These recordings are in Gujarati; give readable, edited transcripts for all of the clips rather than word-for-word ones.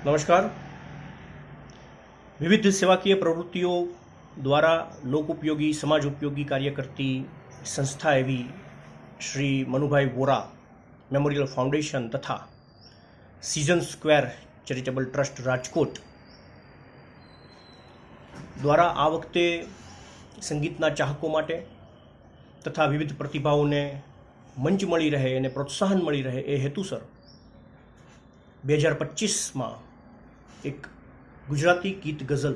નમસ્કાર. વિવિધ સેવાકીય પ્રવૃત્તિઓ દ્વારા લોક ઉપયોગી સમાજ ઉપયોગી કાર્ય કરતી સંસ્થા એવી શ્રી મનુભાઈ વોરા મેમોરિયલ ફાઉન્ડેશન તથા season square charitable trust Rajkot દ્વારા આ વખતે સંગીતના ચાહકો માટે તથા વિવિધ પ્રતિભાઓને મંચ મળી રહે અને પ્રોત્સાહન મળી રહે એ હેતુસર 2025માં એક ગુજરાતી ગીત ગઝલ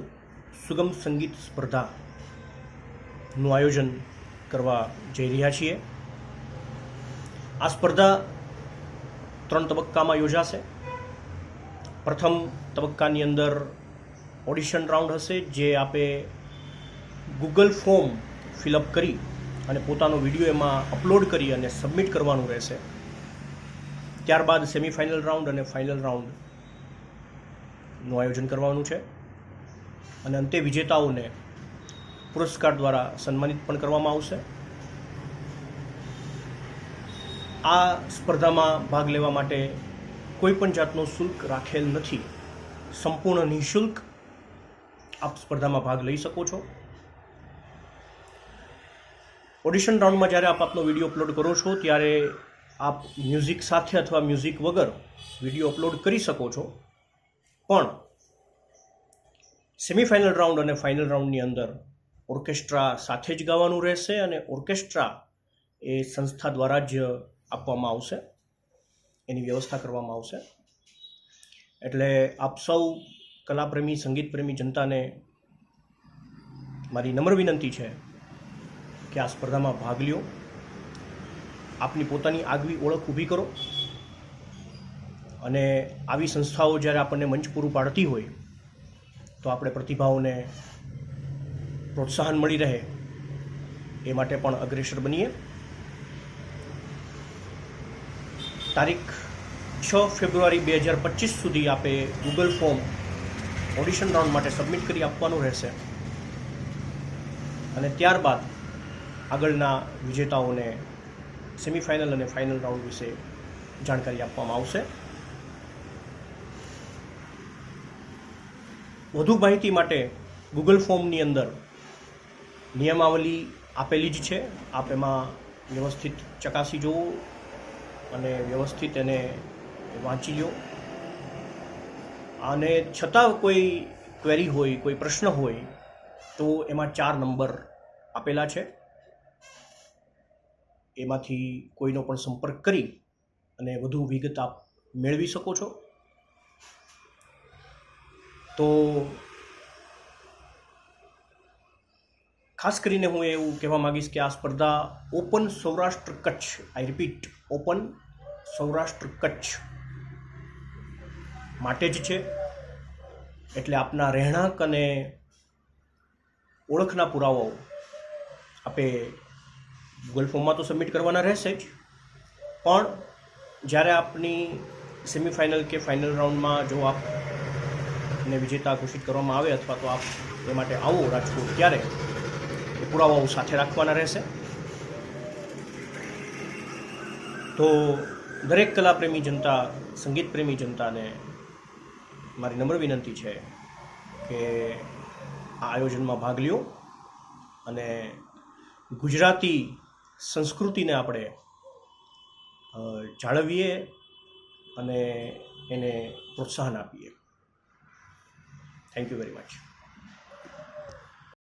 સુગમ સંગીત સ્પર્ધાનું આયોજન કરવા જઈ રહ્યા છીએ. આ સ્પર્ધા 3 તબક્કામાં યોજાશે. પ્રથમ તબક્કાની અંદર ઓડિશન રાઉન્ડ હશે, જે આપે ગૂગલ ફોર્મ ફિલઅપ કરી અને પોતાનો વિડીયો એમાં અપલોડ કરી અને સબમિટ કરવાનું રહેશે. ત્યારબાદ સેમિફાઇનલ રાઉન્ડ અને ફાઇનલ રાઉન્ડનું આયોજન કરવાનું છે અને અંતે વિજેતાઓને પુરસ્કાર દ્વારા સન્માનિત પણ કરવામાં આવશે. આ સ્પર્ધામાં ભાગ લેવા માટે કોઈ પણ જાતનો શુલ્ક રાખેલ નથી. સંપૂર્ણ નિઃશુલ્ક આપ સ્પર્ધામાં ભાગ લઈ શકો છો. ઓડિશન રાઉન્ડમાં જ્યારે આપ આપનો વિડીયો અપલોડ કરો છો ત્યારે આપ મ્યુઝિક સાથે અથવા મ્યુઝિક વગર વિડીયો અપલોડ કરી શકો છો, પણ સેમિફાઇનલ રાઉન્ડ અને ફાઇનલ રાઉન્ડની અંદર ઓર્કેસ્ટ્રા સાથે જ ગાવાનું રહેશે અને ઓર્કેસ્ટ્રા એ સંસ્થા દ્વારા જ આપવામાં આવશે, એની વ્યવસ્થા કરવામાં આવશે. એટલે આપ સૌ કલાપ્રેમી સંગીતપ્રેમી જનતાને મારી નમ્ર વિનંતી છે કે આ સ્પર્ધામાં ભાગ લ્યો. આપની પોતાની આગવી ઓળખ ઊભી કરો અને આવી સંસ્થાઓ જ્યારે આપણને મંચ પૂરું પાડતી હોય તો આપણે પ્રતિભાઓને પ્રોત્સાહન મળી રહે એ માટે પણ અગ્રેસર બનીએ. તારીખ 6 ફેબ્રુઆરી 2025 સુધી આપે ગૂગલ ફોર્મ ઓડિશન રાઉન્ડ માટે સબમિટ કરી આપવાનું રહેશે અને ત્યારબાદ આગળના વિજેતાઓને સેમિફાઇનલ અને ફાઇનલ રાઉન્ડ વિશે જાણકારી આપવામાં આવશે. વધુ માહિતી માટે ગૂગલ ફોર્મની અંદર નિયમાવલી આપેલી જ છે. આપ એમાં વ્યવસ્થિત ચકાસી જુઓ અને વ્યવસ્થિત એને વાંચી લો. અને છતાં કોઈ ક્વેરી હોય, કોઈ પ્રશ્ન હોય તો એમાં 4 નંબર આપેલા છે. એમાંથી કોઈનો પણ સંપર્ક કરી અને વધુ વિગત આપ મેળવી શકો છો. તો ખાસ કરીને હું એવું કહેવા માગીશ કે આ સ્પર્ધા ઓપન સૌરાષ્ટ્ર કચ્છ, આઈ રિપીટ, ઓપન સૌરાષ્ટ્ર કચ્છ માટે જ છે. એટલે આપના રહેણાંક અને ઓળખના પુરાવાઓ આપે ગૂગલ ફોર્મમાં તો સબમિટ કરવાના રહેશે જ, પણ જ્યારે આપની સેમિફાઇનલ કે ફાઇનલ રાઉન્ડમાં જો આપને વિજેતા ઘોષિત કરવામાં આવે અથવા તો આપ એ માટે આવો રાજકોટ, ત્યારે એ પુરાવાઓ સાથે રાખવાના રહેશે. તો દરેક કલાપ્રેમી જનતા, સંગીતપ્રેમી જનતાને મારી નમ્ર વિનંતી છે કે આ આયોજનમાં ભાગ લ્યો અને ગુજરાતી સંસ્કૃતિને આપણે જાળવીએ અને એને પ્રોત્સાહન આપીએ. Thank you very much.